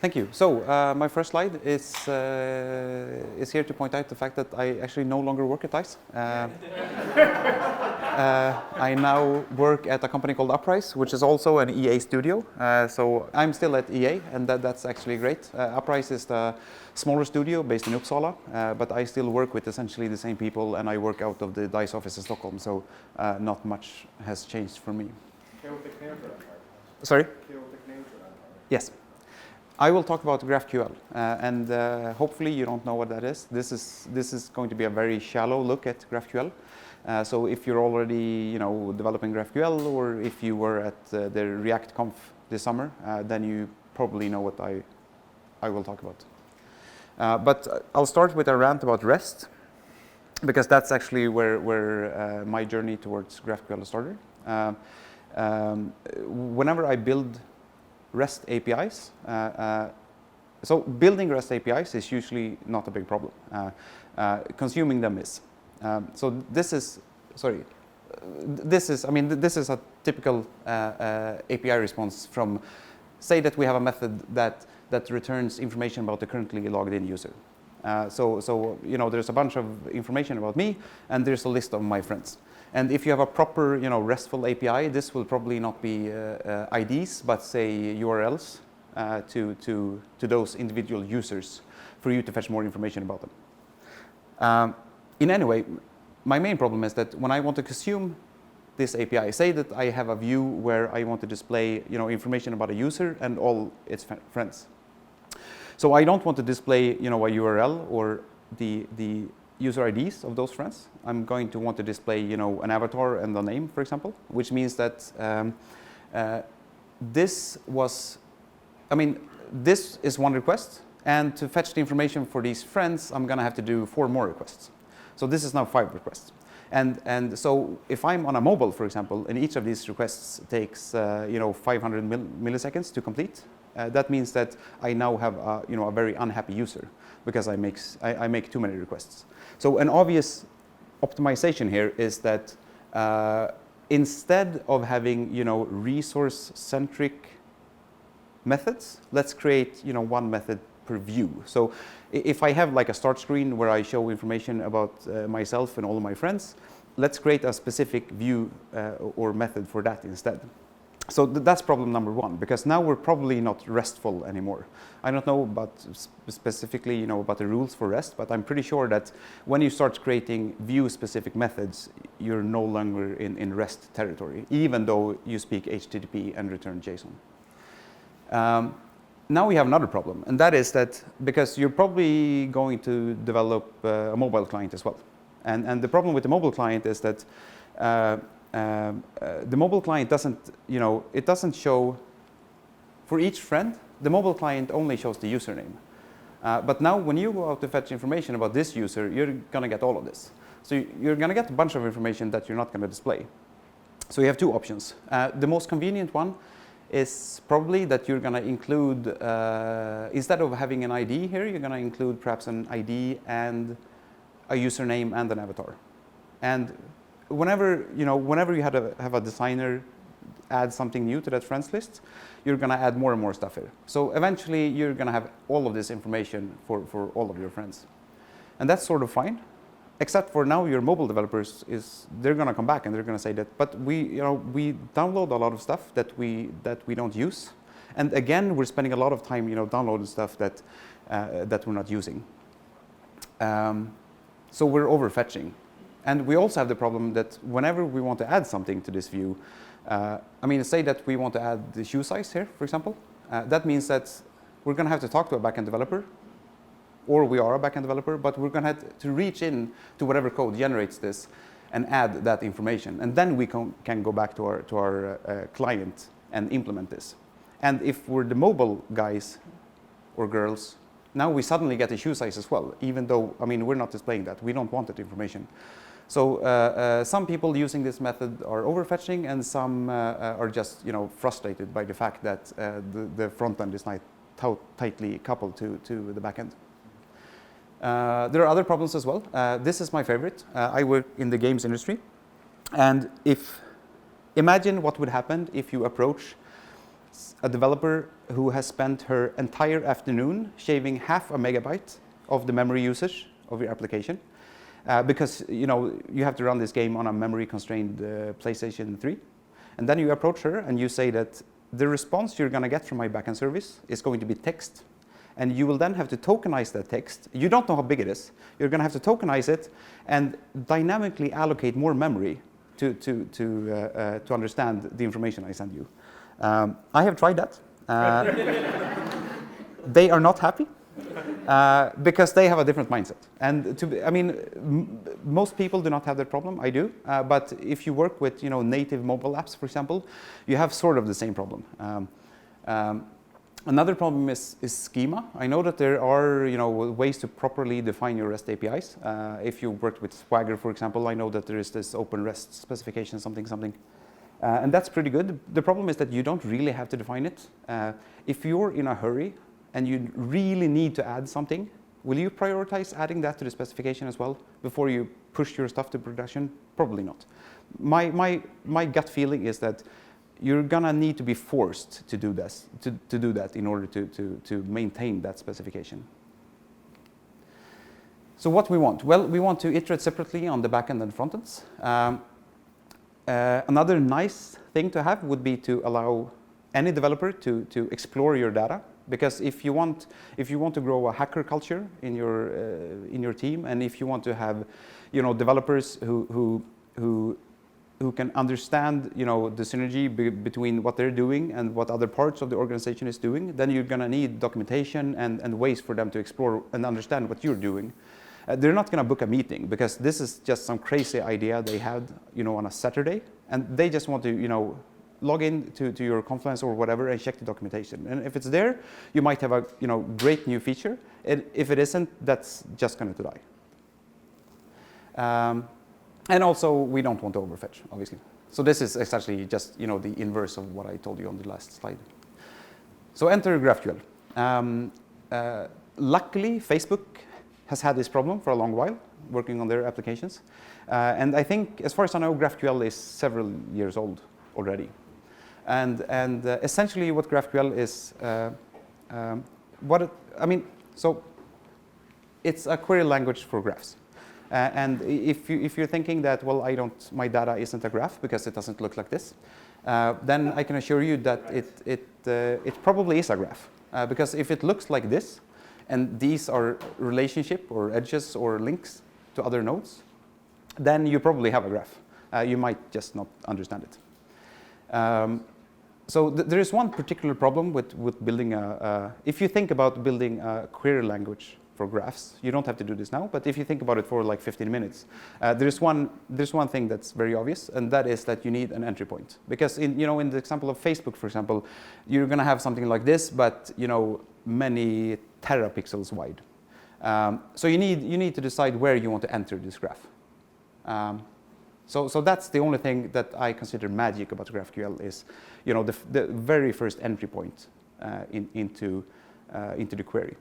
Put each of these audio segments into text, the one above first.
Thank you. So my first slide is here to point out the fact that I actually no longer work at DICE. I now work at a company called Uprise, which is also an EA studio. So I'm still at EA, and that's actually great. Uprise is the smaller studio based in Uppsala, but I still work with essentially the same people, and I work out of the DICE office in Stockholm. So not much has changed for me. Sorry? Yes. I will talk about GraphQL, and hopefully you don't know what that is. This is going to be a very shallow look at GraphQL. So if you're already developing GraphQL, or if you were at the React Conf this summer, then you probably know what I will talk about. But I'll start with a rant about REST, because that's actually where my journey towards GraphQL started. Whenever I build REST APIs. So building REST APIs is usually not a big problem. Consuming them is. So this is a typical API response from, say that we have a method that returns information about the currently logged in user. So there's a bunch of information about me, and there's a list of my friends. And if you have a proper, RESTful API, this will probably not be IDs, but say URLs to those individual users for you to fetch more information about them. In any way, my main problem is that when I want to consume this API, say that I have a view where I want to display, information about a user and all its friends. So I don't want to display, a URL or the user IDs of those friends. I'm going to want to display, an avatar and the name, for example, which means that this is one request, and to fetch the information for these friends, I'm going to have to do 4 more requests. So this is now 5 requests. And so if I'm on a mobile, for example, and each of these requests takes 500 milliseconds to complete, that means that I now have a very unhappy user, because I make too many requests. So an obvious optimization here is that instead of having resource-centric methods, let's create one method per view. So if I have like a start screen where I show information about myself and all of my friends, let's create a specific view or method for that instead. So that's problem number 1, because now we're probably not RESTful anymore. I don't know about specifically, about the rules for REST, but I'm pretty sure that when you start creating view-specific methods, you're no longer in REST territory, even though you speak HTTP and return JSON. Now we have another problem, and that is that because you're probably going to develop a mobile client as well. And the problem with the mobile client is that the mobile client doesn't show, for each friend, the mobile client only shows the username. But now when you go out to fetch information about this user, you're going to get all of this. So you're going to get a bunch of information that you're not going to display. So you have 2 options. The most convenient one is probably that you're going to include, instead of having an ID here, you're going to include perhaps an ID and a username and an avatar. And whenever you have a designer add something new to that friends list, you're going to add more and more stuff here. So eventually you're going to have all of this information for all of your friends. And that's sort of fine, except for now your mobile developers they're going to come back and they're going to say that, but we download a lot of stuff that we don't use. And again, we're spending a lot of time downloading stuff that we're not using. So we're overfetching. And we also have the problem that whenever we want to add something to this view, say that we want to add the shoe size here, for example. That means that we're going to have to talk to a backend developer, or we are a backend developer, but we're going to have to reach in to whatever code generates this and add that information. And then we can go back to our client and implement this. And if we're the mobile guys or girls, now we suddenly get the shoe size as well, even though, we're not displaying that. We don't want that information. So some people using this method are overfetching, and some are just frustrated by the fact that the front end is not tightly coupled to the back end. There are other problems as well. This is my favorite. I work in the games industry, and imagine what would happen if you approach a developer who has spent her entire afternoon shaving half a megabyte of the memory usage of your application, because you have to run this game on a memory-constrained PlayStation 3. And then you approach her and you say that the response you're going to get from my backend service is going to be text. And you will then have to tokenize that text. You don't know how big it is. You're going to have to tokenize it and dynamically allocate more memory to understand the information I send you. I have tried that. They are not happy because they have a different mindset. And most people do not have that problem. I do. But if you work with native mobile apps, for example, you have sort of the same problem. Another problem is schema. I know that there are ways to properly define your REST APIs. If you worked with Swagger, for example, I know that there is this open REST specification, something. And that's pretty good. The problem is that you don't really have to define it. If you're in a hurry and you really need to add something, will you prioritize adding that to the specification as well before you push your stuff to production? Probably not. My gut feeling is that you're gonna need to be forced to do this, to do that in order to maintain that specification. So what we want? Well, we want to iterate separately on the backend and frontends. Another nice thing to have would be to allow any developer to explore your data, because if you want to grow a hacker culture in your team, and if you want to have developers who can understand the synergy between what they're doing and what other parts of the organization is doing, then you're going to need documentation and ways for them to explore and understand what you're doing. They're not going to book a meeting because this is just some crazy idea they had on a Saturday, and they just want to log in to your Confluence or whatever and check the documentation. And if it's there, you might have a great new feature. And if it isn't, that's just going to die. And also, we don't want to overfetch, obviously. So this is essentially just the inverse of what I told you on the last slide. So enter GraphQL. Luckily, Facebook has had this problem for a long while, working on their applications. And I think, as far as I know, GraphQL is several years old already. And essentially, what GraphQL is, so it's a query language for graphs. And if you're thinking that, well, my data isn't a graph because it doesn't look like this, then I can assure you that it probably is a graph. Because if it looks like this, and these are relationship or edges or links to other nodes, then you probably have a graph. You might just not understand it. So there is one particular problem with building if you think about building a query language for graphs, you don't have to do this now, but if you think about it for like 15 minutes, there's one thing that's very obvious, and that is that you need an entry point. Because in the example of Facebook, for example, you're going to have something like this, but many terapixels wide. So you need to decide where you want to enter this graph. So that's the only thing that I consider magic about GraphQL is, the very first entry point into the query.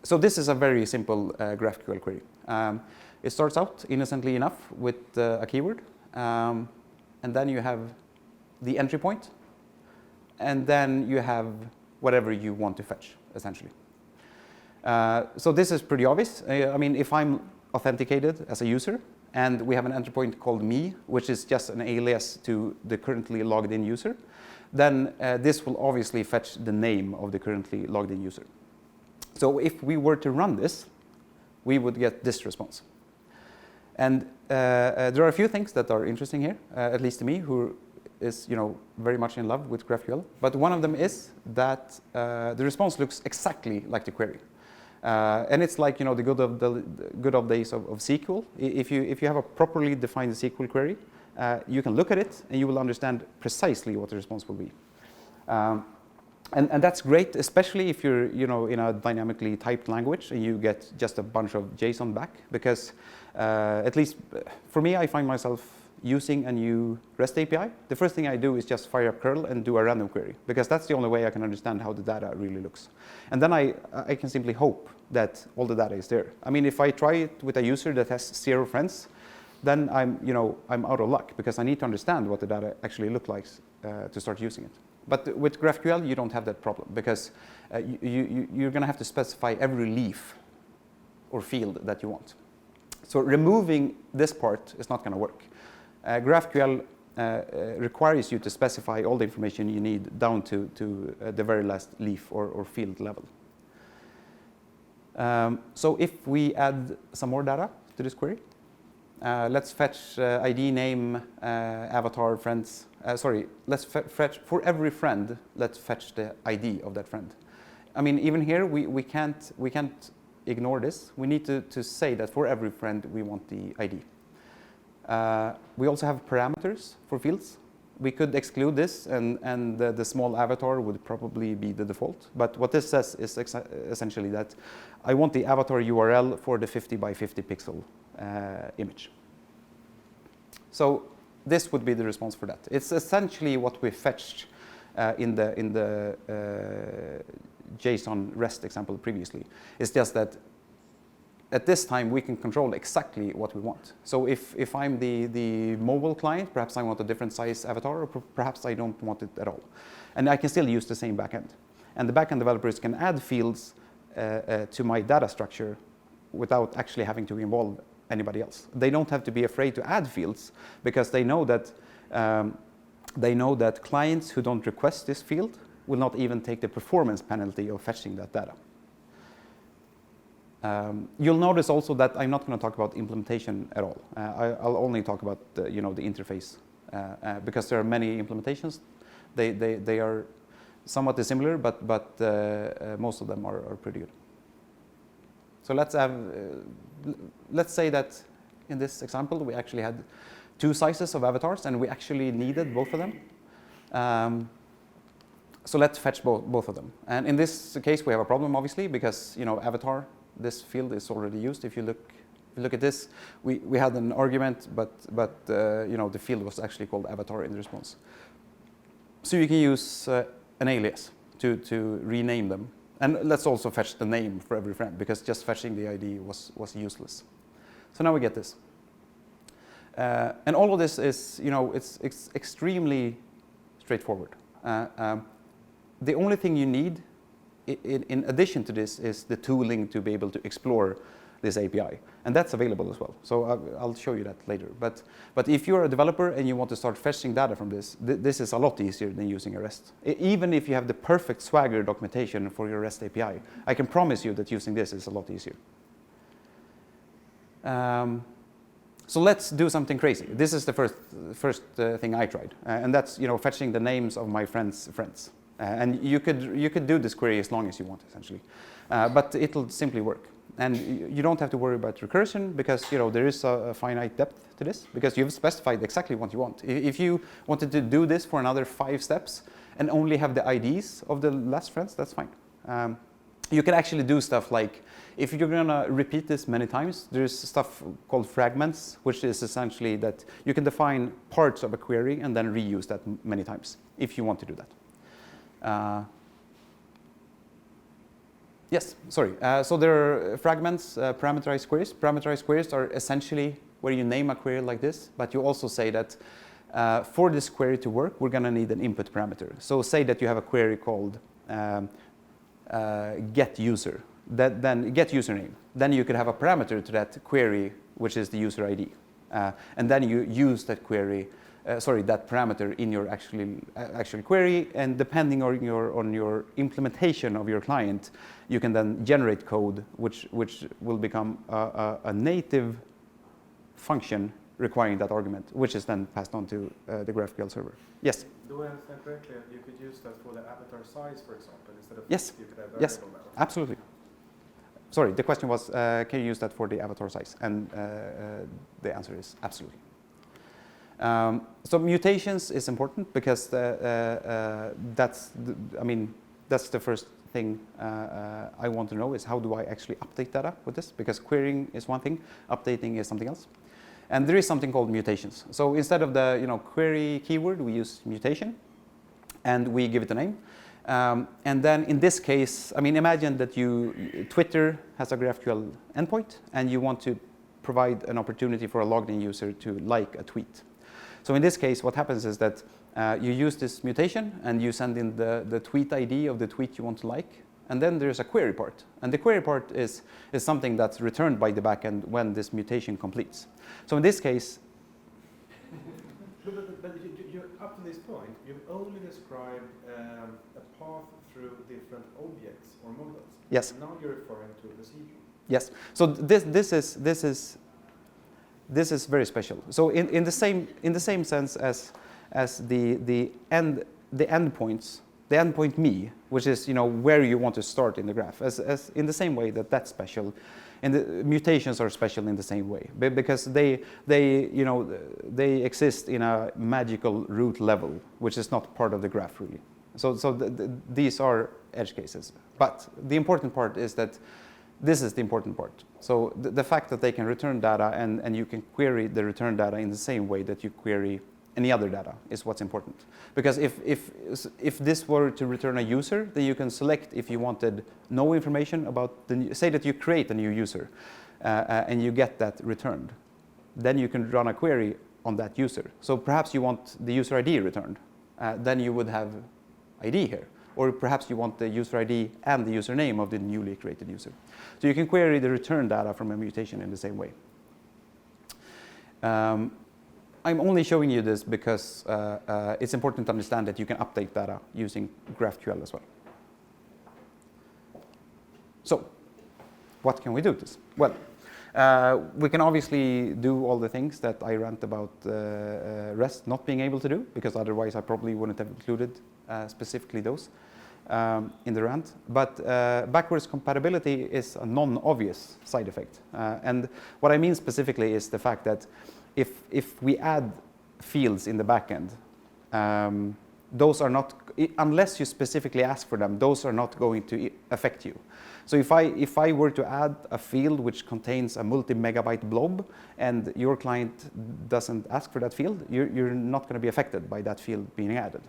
So this is a very simple GraphQL query. It starts out innocently enough with a keyword, and then you have the entry point, and then you have whatever you want to fetch, essentially. So this is pretty obvious. If I'm authenticated as a user, and we have an entry point called me, which is just an alias to the currently logged in user, then this will obviously fetch the name of the currently logged in user. So if we were to run this, we would get this response. And there are a few things that are interesting here, at least to me, who is very much in love with GraphQL. But one of them is that the response looks exactly like the query. And it's like the good old days of SQL. If you have a properly defined SQL query, you can look at it and you will understand precisely what the response will be. And that's great, especially if you're in a dynamically typed language and you get just a bunch of JSON back, because at least for me, I find myself using a new REST API. The first thing I do is just fire up curl and do a random query, because that's the only way I can understand how the data really looks. And then I can simply hope that all the data is there. If I try it with a user that has 0 friends, then I'm out of luck, because I need to understand what the data actually look like to start using it. But with GraphQL, you don't have that problem because you're going to have to specify every leaf or field that you want. So removing this part is not going to work. GraphQL requires you to specify all the information you need down to the very last leaf or field level. So if we add some more data to this query, let's fetch ID, name, avatar, friends. Let's fetch for every friend. Let's fetch the ID of that friend. I mean, even here we can't ignore this. We need to say that for every friend we want the ID. We also have parameters for fields. We could exclude this, and the small avatar would probably be the default. But what this says is essentially that I want the avatar URL for the 50 by 50 pixel image. So this would be the response for that. It's essentially what we fetched in the JSON REST example previously. It's just that at this time we can control exactly what we want. So if I'm the mobile client, perhaps I want a different size avatar, or perhaps I don't want it at all. And I can still use the same backend. And the backend developers can add fields to my data structure without actually having to involve anybody else. They don't have to be afraid to add fields because they know that clients who don't request this field will not even take the performance penalty of fetching that data. You'll notice also that I'm not going to talk about implementation at all. I'll only talk about the interface because there are many implementations. They are somewhat dissimilar, but most of them are pretty good. So let's say that in this example we actually had two sizes of avatars and we actually needed both of them. So let's fetch both of them. And in this case we have a problem obviously because avatar, this field is already used. If you look at this, we had an argument, but the field was actually called avatar in the response. So you can use an alias to rename them. And let's also fetch the name for every friend because just fetching the ID was useless. So now we get this. And all of this is, it's extremely straightforward. The only thing you need in addition to this is the tooling to be able to explore this API. And that's available as well. So I'll show you that later. But if you're a developer and you want to start fetching data from this, this is a lot easier than using a REST. Even if you have the perfect Swagger documentation for your REST API, I can promise you that using this is a lot easier. So let's do something crazy. This is the first thing I tried. And that's fetching the names of my friends' friends. And you could do this query as long as you want, essentially. But it'll simply work. And you don't have to worry about recursion because there is a finite depth to this because you've specified exactly what you want. If you wanted to do this for another 5 steps and only have the IDs of the last friends, that's fine. You can actually do stuff like, if you're going to repeat this many times, there's stuff called fragments, which is essentially that you can define parts of a query and then reuse that many times if you want to do that. Yes, sorry. So there are fragments, parameterized queries. Parameterized queries are essentially where you name a query like this, but you also say that for this query to work, we're going to need an input parameter. So say that you have a query called get user, then get username. Then you could have a parameter to that query, which is the user ID. And then you use that query, that parameter in your actual query, and depending on your implementation of your client, you can then generate code which will become a native function requiring that argument, which is then passed on to the GraphQL server. Yes? Do I understand correctly that you could use that for the avatar size, for example, instead of yes. You could have variable yes, level? Absolutely. Sorry, the question was, can you use that for the avatar size? And the answer is absolutely. So mutations is important because that's the first thing I want to know is how do I actually update data with this? Because querying is one thing, updating is something else. And there is something called mutations. So instead of the query keyword, we use mutation, and we give it a name. And then in this case, imagine that Twitter has a GraphQL endpoint, and you want to provide an opportunity for a logged in user to like a tweet. So in this case, what happens is that You use this mutation and you send in the tweet ID of the tweet you want to like. And then there's a query part. And the query part is something that's returned by the backend when this mutation completes. So in this case, but up to this point, you've only described a path through different objects or models. yes. Now you're referring to a procedure. Yes. So this is very special. So in the same sense as the endpoints, the endpoint me, which is where you want to start in the graph, as in the same way that's special, and the mutations are special in the same way because they exist in a magical root level, which is not part of the graph really. So these are edge cases. But the important part is that this is the important part. So the fact that they can return data and you can query the return data in the same way that you query any other data is what's important. Because if this were to return a user, then you can select if you wanted no information about say that you create a new user and you get that returned. Then you can run a query on that user. So perhaps you want the user ID returned. Then you would have ID here. Or perhaps you want the user ID and the username of the newly created user. So you can query the return data from a mutation in the same way. I'm only showing you this because it's important to understand that you can update data using GraphQL as well. So, what can we do with this? Well, we can obviously do all the things that I rant about REST not being able to do, because otherwise I probably wouldn't have included specifically those in the rant. But backwards compatibility is a non-obvious side effect. And what I mean specifically is the fact that if we add fields in the backend, those are not, unless you specifically ask for them, those are not going to affect you. So if I were to add a field which contains a multi-megabyte blob and your client doesn't ask for that field, you're not going to be affected by that field being added.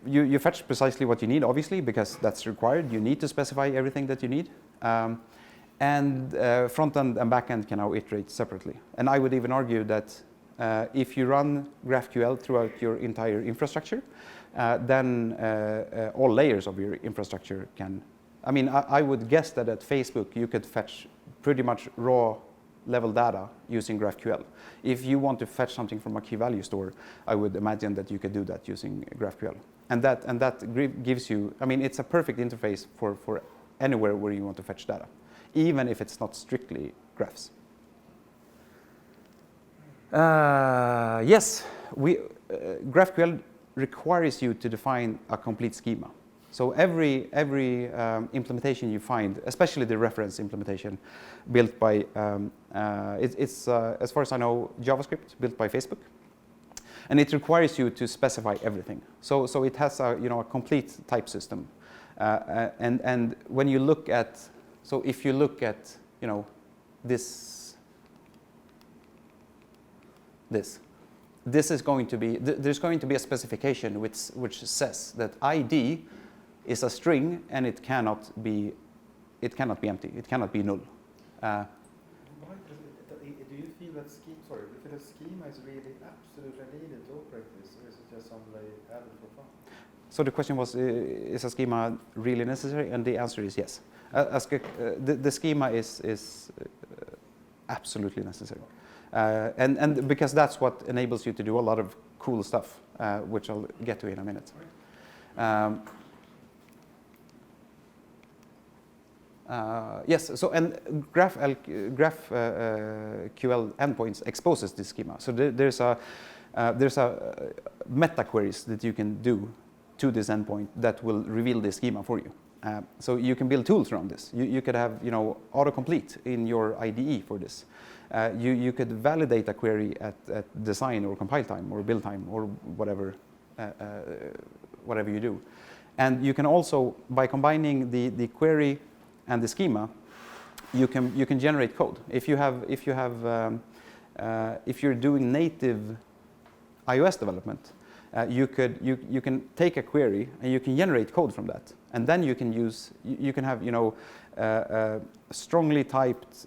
You fetch precisely what you need, obviously, because that's required. You need to specify everything that you need. And front-end and back-end can now iterate separately. And I would even argue that if you run GraphQL throughout your entire infrastructure, then all layers of your infrastructure can. I mean, I would guess that at Facebook you could fetch pretty much raw level data using GraphQL. If you want to fetch something from a key value store, I would imagine that you could do that using GraphQL. And that gives you, I mean, it's a perfect interface for anywhere where you want to fetch data, even if it's not strictly graphs. Yes, GraphQL requires you to define a complete schema. So every implementation you find, especially the reference implementation, built by it's as far as I know, JavaScript built by Facebook, and it requires you to specify everything. So it has a a complete type system, and when you look at, so if you look at this is going to be, there's going to be a specification which says that ID is a string and it cannot be empty. It cannot be null. Why do you feel that schema? If the schema is really absolutely needed to operate this, or is it just somebody added for fun? So the question was, is a schema really necessary? And the answer is yes. The schema is absolutely necessary. And because that's what enables you to do a lot of cool stuff, which I'll get to in a minute. Yes, so and GraphQL endpoints exposes this schema. So there's a meta queries that you can do to this endpoint that will reveal this schema for you. So you can build tools around this. You could have autocomplete in your IDE for this. You could validate a query at design or compile time or build time or whatever you do. And you can also, by combining the query and the schema, you can generate code. If you're doing native iOS development, you can take a query and you can generate code from that, and then you can have strongly typed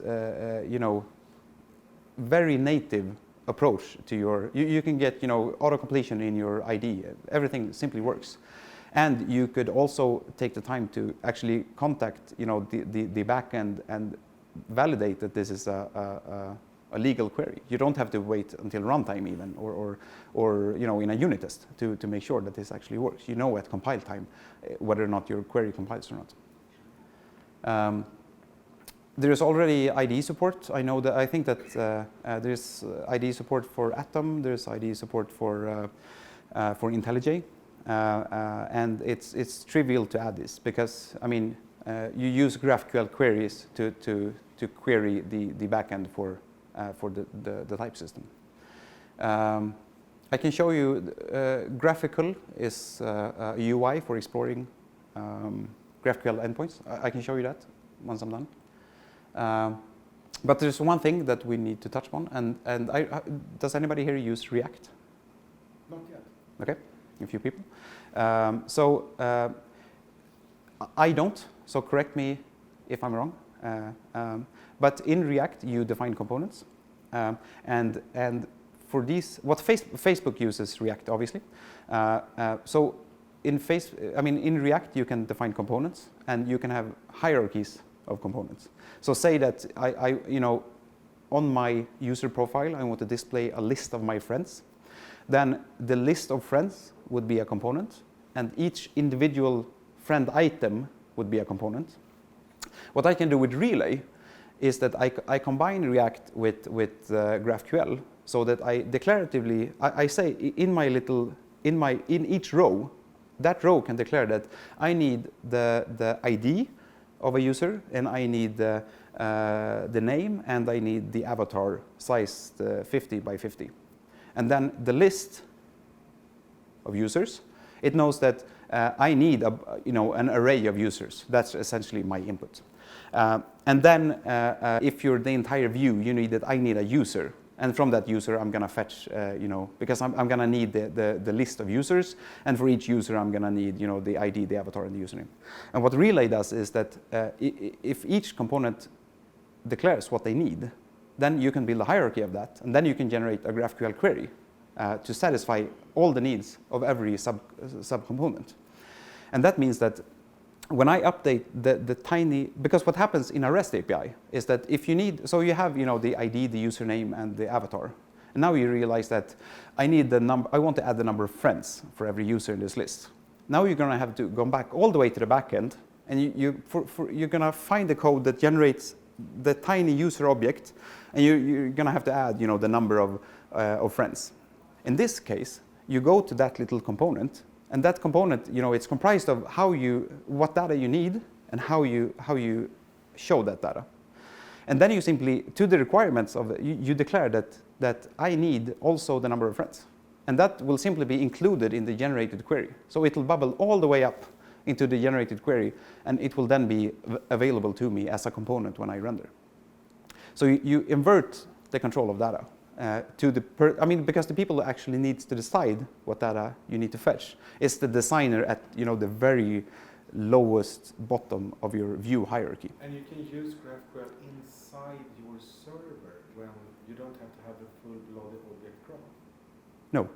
very native approach to your, you can get, auto completion in your ID. Everything simply works. And you could also take the time to actually contact, the backend and validate that this is a legal query. You don't have to wait until runtime even, or in a unit test to make sure that this actually works. You know at compile time whether or not your query compiles or not. There's already IDE support. I think that there's IDE support for Atom. There's IDE support for IntelliJ, and it's trivial to add this because you use GraphQL queries to query the backend for the type system. I can show you GraphQL is a UI for exploring GraphQL endpoints. I can show you that once I'm done. But there's one thing that we need to touch on, and does anybody here use React? Not yet. Okay, a few people. I don't, so correct me if I'm wrong. But in React, you define components, and for these, Facebook uses React, obviously. So in React, you can define components, and you can have hierarchies of components. So say that on my user profile, I want to display a list of my friends. Then the list of friends would be a component, and each individual friend item would be a component. What I can do with Relay is that I combine React with GraphQL, so that I declaratively I say in each row, that row can declare that I need the ID of a user, and I need the name, and I need the avatar sized 50 by 50. And then the list of users, it knows that I need an array of users. That's essentially my input. And then if you're the entire view, you need that I need a user. And from that user, I'm going to fetch, because I'm going to need the list of users. And for each user, I'm going to need, the ID, the avatar, and the username. And what Relay does is that if each component declares what they need, then you can build a hierarchy of that. And then you can generate a GraphQL query to satisfy all the needs of every subcomponent. And that means that when I update the tiny, because what happens in a REST API is that if you need, so you have the ID, the username, and the avatar, and now you realize that I need the number. I want to add the number of friends for every user in this list. Now you're going to have to go back all the way to the backend, and you're going to find the code that generates the tiny user object, and you're going to have to add the number of friends. In this case, you go to that little component. And that component, it's comprised of what data you need and how you show that data. And then you simply, to the requirements of it, you declare that I need also the number of friends. And that will simply be included in the generated query. So it will bubble all the way up into the generated query, and it will then be available to me as a component when I render. So you invert the control of data. Because the people who actually needs to decide what data you need to fetch is the designer at the very lowest bottom of your view hierarchy. And you can use GraphQL inside your server when you don't have to have the full-blooded object crawl. No.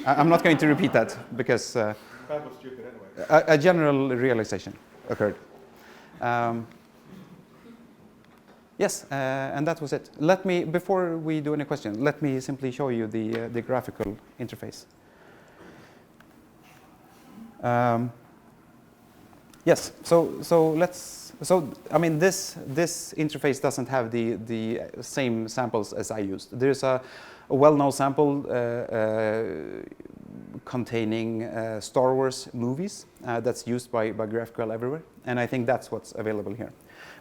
I'm not going to repeat that because that was stupid anyway. A general realization occurred. Yes, and that was it. Before we do any questions, let me simply show you the graphical interface. Yes, this interface doesn't have the same samples as I used. There's a well-known sample containing Star Wars movies that's used by GraphQL everywhere, and I think that's what's available here.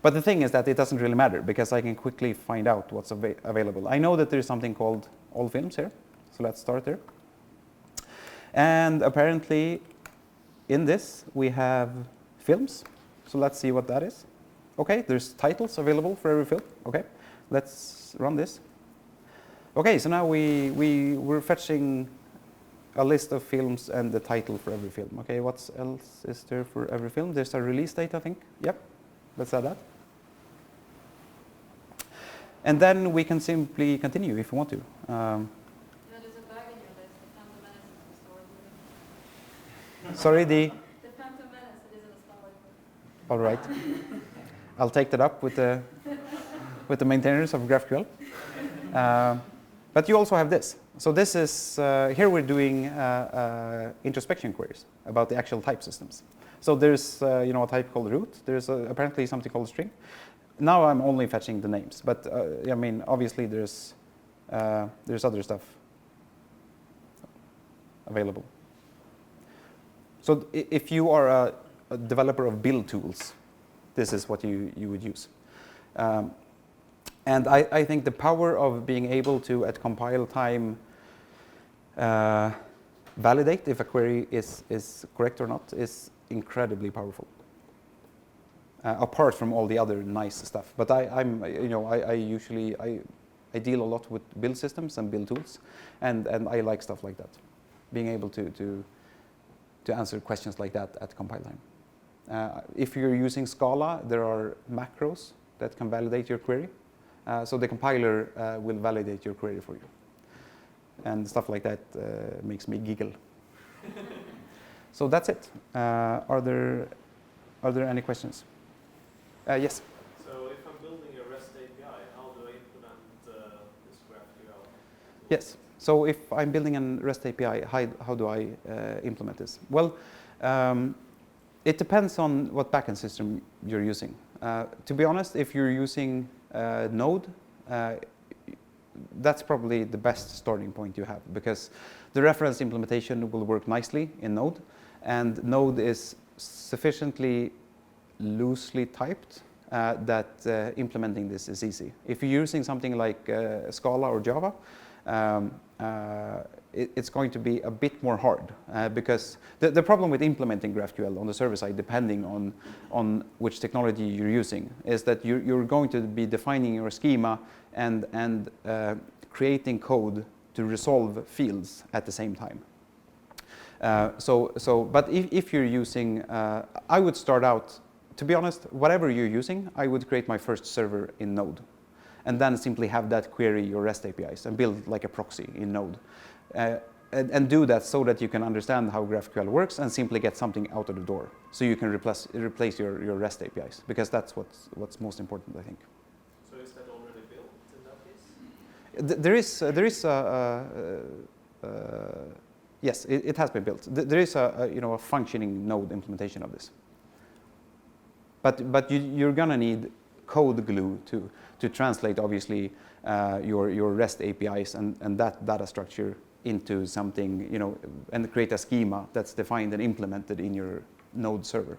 But the thing is that it doesn't really matter because I can quickly find out what's available. I know that there's something called all films here, so let's start there. And apparently in this we have films, so let's see what that is. Okay, there's titles available for every film. Okay, let's run this. Okay, so now we're fetching a list of films and the title for every film. Okay, what else is there for every film? There's a release date, I think. Yep, let's add that. And then we can simply continue if we want to. There's a bug in your list. The Phantom Menace isn't stored. Sorry, The Phantom Menace isn't stored. all right. I'll take that up with the maintainers of GraphQL. But you also have this. So this is, here we're doing introspection queries about the actual type systems. So there's a type called root. There's apparently something called string. Now I'm only fetching the names, but I mean, obviously there's other stuff available. So if you are a developer of build tools, this is what you would use. And I think the power of being able to, at compile time, validate if a query is correct or not is incredibly powerful. Apart from all the other nice stuff, but I usually deal a lot with build systems and build tools, and I like stuff like that, being able to answer questions like that at compile time. If you're using Scala, there are macros that can validate your query. So the compiler will validate your query for you. And stuff like that makes me giggle. So that's it. Are there any questions? Yes? So if I'm building a REST API, how do I implement this GraphQL? Yes. So if I'm building a REST API, how do I implement this? Well, it depends on what backend system you're using. To be honest, if you're using Node, that's probably the best starting point you have, because the reference implementation will work nicely in Node, and Node is sufficiently loosely typed that implementing this is easy. If you're using something like Scala or Java, it's going to be a bit more hard because the problem with implementing GraphQL on the server side, depending on which technology you're using, is that you're going to be defining your schema and creating code to resolve fields at the same time. But if you're using, I would start out, to be honest, whatever you're using, I would create my first server in Node, and then simply have that query your REST APIs and build like a proxy in Node. And do that so that you can understand how GraphQL works and simply get something out of the door, so you can replace your REST APIs, because that's what's most important, I think. So is that already built in that case? Yes, it has been built. There is a functioning Node implementation of this. But you're gonna need code glue to translate, obviously, your REST APIs and that data structure into something, and create a schema that's defined and implemented in your Node server.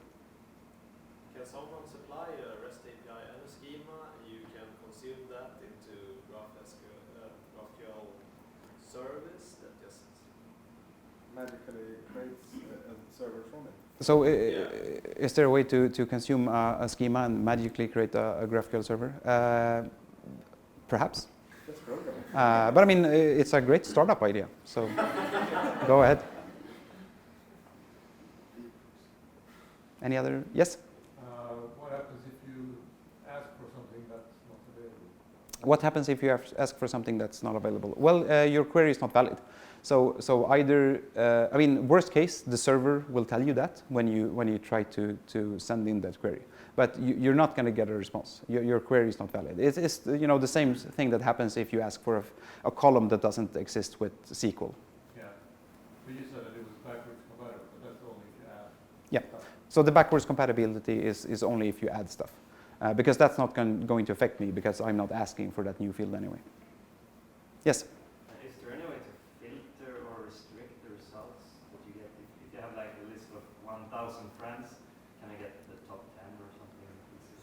Can someone supply a REST API and a schema, and you can consume that into GraphQL service that just magically creates a server from it? So is there a way to consume a schema and magically create a GraphQL server? Perhaps. That's programming. But I mean, it's a great startup idea, so go ahead. Any other? Yes? What happens if you ask for something that's not available? What happens if you ask for something that's not available? Well, your query is not valid. So either, I mean, worst case, the server will tell you that when you try to send in that query. But you're not going to get a response. Your query is not valid. It's the same thing that happens if you ask for a column that doesn't exist with SQL. Yeah. But you said that it was backwards compatible, but that's only if you add. Yeah. So the backwards compatibility is only if you add stuff. Because that's not going to affect me, because I'm not asking for that new field anyway. Yes? Is there any way to filter or restrict the results that you get? If you have like a list of 1,000 friends, can I get the top 10 or something?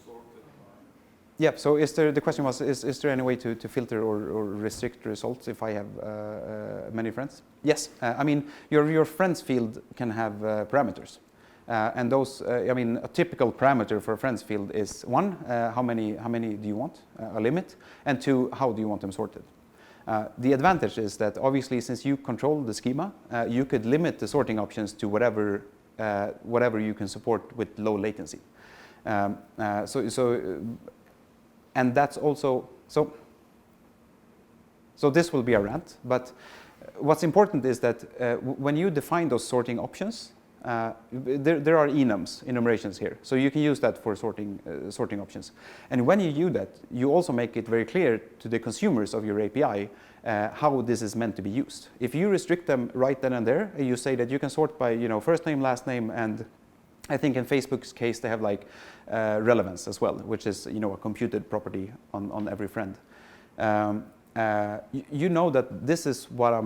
Sorted. Yeah, so the question was, is there any way to filter or restrict results if I have many friends? Yes. I mean, your friends field can have parameters. And those, I mean, a typical parameter for a friends field is 1, how many do you want, a limit, and 2, how do you want them sorted. The advantage is that obviously, since you control the schema, you could limit the sorting options to whatever you can support with low latency. And that's also, so So this will be a rant, but what's important is that when you define those sorting options, there are enums, enumerations here. So you can use that for sorting options. And when you do that, you also make it very clear to the consumers of your API how this is meant to be used. If you restrict them right then and there, you say that you can sort by first name, last name, and I think in Facebook's case they have like relevance as well, which is a computed property on every friend. You know that this is what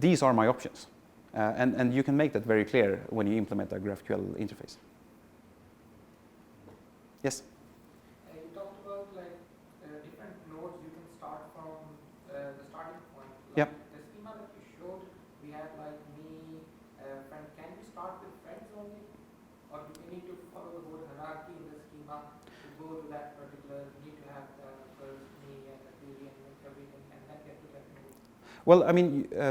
these are my options. And you can make that very clear when you implement a GraphQL interface. Yes? You talked about different nodes you can start from the starting point. Yeah. The schema that you showed, we had me, friend. Can we start with friends only? Or do we need to follow the whole hierarchy in the schema to go to that particular, you need to have the first me and the query and everything and then get to that node? Well,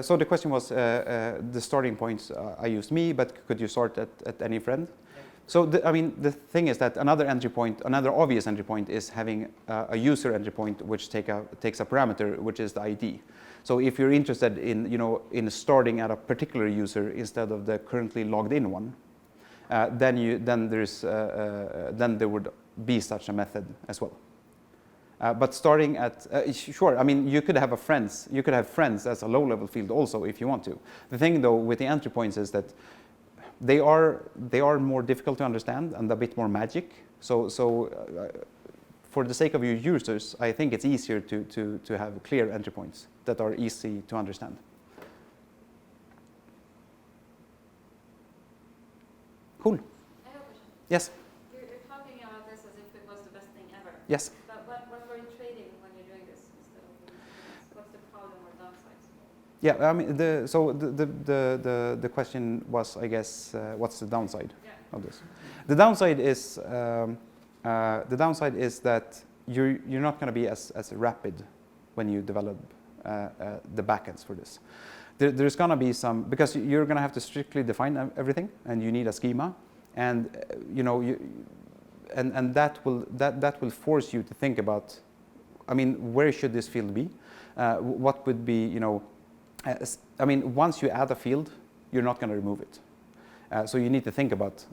so the question was the starting points. I used me, but could you start at any friend? Yeah. So the thing is that another obvious entry point is having a user entry point which takes a parameter which is the ID. So if you're interested in starting at a particular user instead of the currently logged in one, then there would be such a method as well. But starting at sure, you could have friends as a low-level field also if you want to. The thing though with the entry points is that they are more difficult to understand and a bit more magic. So for the sake of your users, I think it's easier to have clear entry points that are easy to understand. Cool. I have a question. Yes. You're talking about this as if it was the best thing ever. Yes. But what were you trading when you're doing this instead of doing this? What's the problem or downsides? Yeah, the question was, I guess, what's the downside of this? The downside is that you're not going to be as rapid when you develop the backends for this. There's going to be some, because you're going to have to strictly define everything, and you need a schema, and and that will force you to think about, where should this field be? What would be, once you add a field, you're not going to remove it. So you need to think about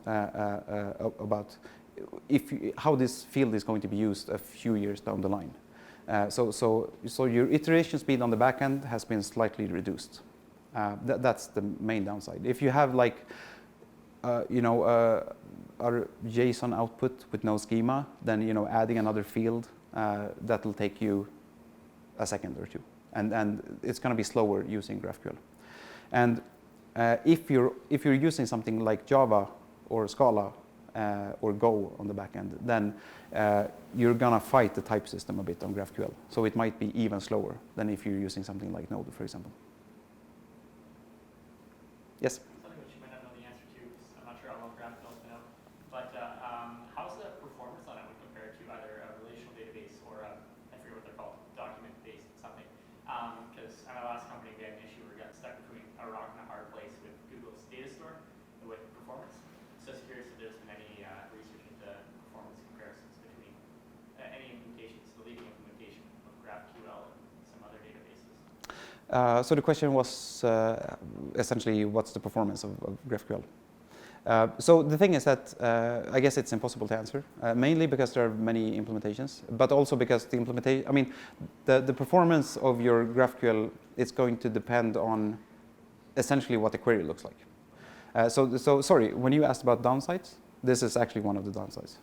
how this field is going to be used a few years down the line. So your iteration speed on the back end has been slightly reduced. That's the main downside. If you have a JSON output with no schema, then adding another field that will take you a second or two, and it's going to be slower using GraphQL. And if you're using something like Java or Scala or Go on the back end, then you're going to fight the type system a bit on GraphQL. So it might be even slower than if you're using something like Node, for example. Yes? Something which you might not know the answer to, because I'm not sure how well GraphQL is built. But how's the performance on it when compared to either a relational database or I forget what they're called, document-based something? Because at my last company, we had an issue where we got stuck between a rock and a hard place with Google's data store with performance. So I was curious if there's been any research into performance comparisons between any implementations, the leading implementation of GraphQL and some other databases. So the question was essentially, what's the performance of GraphQL? So the thing is that I guess it's impossible to answer, mainly because there are many implementations, but also because the implementation, the performance of your GraphQL is going to depend on essentially what the query looks like. So sorry, when you asked about downsides, this is actually one of the downsides.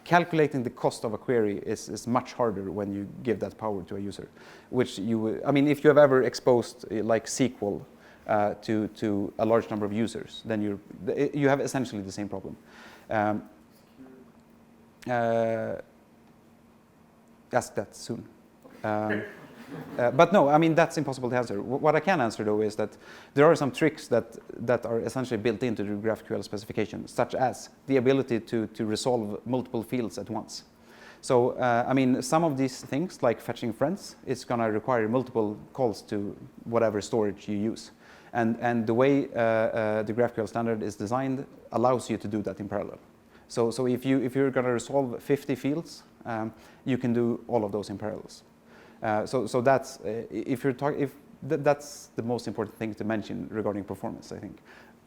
Calculating the cost of a query is much harder when you give that power to a user, which if you have ever exposed like SQL to a large number of users, then you have essentially the same problem. Ask that soon. But no, that's impossible to answer. What I can answer though is that there are some tricks that are essentially built into the GraphQL specification, such as the ability to resolve multiple fields at once. So some of these things, like fetching friends, is going to require multiple calls to whatever storage you use. And the way the GraphQL standard is designed allows you to do that in parallel. So if you're going to resolve 50 fields, you can do all of those in parallels. So that's if you're talking that's the most important thing to mention regarding performance. I think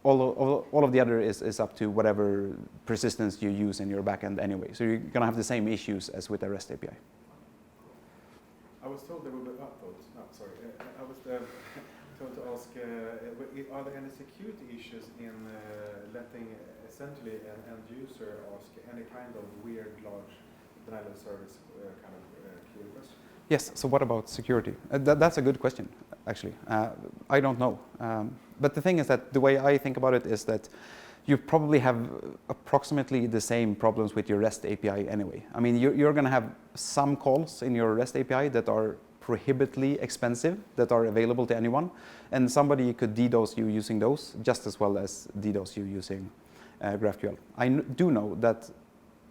all of the other is up to whatever persistence you use in your backend anyway. So you're gonna have the same issues as with the REST API. I was told there will be upvotes. No, sorry. I was told to ask, are there any security issues in letting essentially an end user ask any kind of weird, large denial of service kind of query question? Yes, so what about security? That's a good question, actually. I don't know. But the thing is that the way I think about it is that you probably have approximately the same problems with your REST API anyway. I mean, you're going to have some calls in your REST API that are prohibitively expensive, that are available to anyone, and somebody could DDoS you using those just as well as DDoS you using GraphQL. I do know that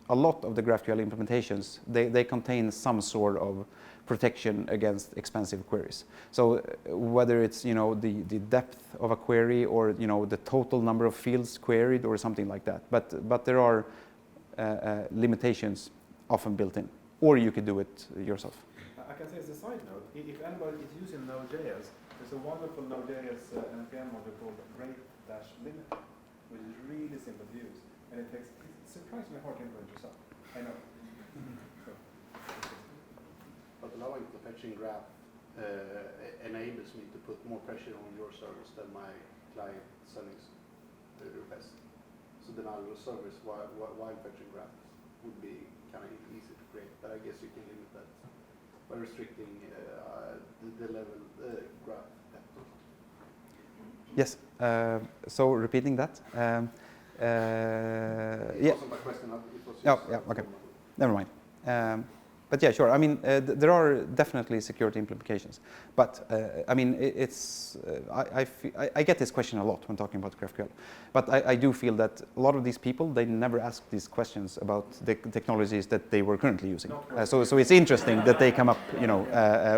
a lot of the GraphQL implementations, they contain some sort of protection against expensive queries. So whether it's the depth of a query or the total number of fields queried or something like that, but there are limitations often built in, or you could do it yourself. I can say as a side note, if anybody is using Node.js, there's a wonderful Node.js NPM module called rate-limit, which is really simple to use, and it's surprisingly hard to implement yourself. I know. But allowing the fetching graph enables me to put more pressure on your service than my client sending the request. So the denial of service while fetching graph would be kind of easy to create, but I guess you can limit that by restricting the level graph depth. Yes. So repeating that. It Yeah. wasn't my question. It was Yeah. Okay. Never mind. But yeah, sure. I mean, there are definitely security implications. But I mean, I get this question a lot when talking about GraphQL. But I do feel that a lot of these people, they never ask these questions about the technologies that they were currently using. So it's interesting that they come up,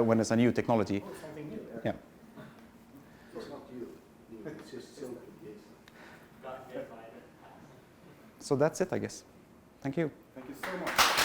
when it's a new technology. Oh, something new. Yeah. It's not you. It's just so yes. Got verified. So that's it, I guess. Thank you. Thank you so much.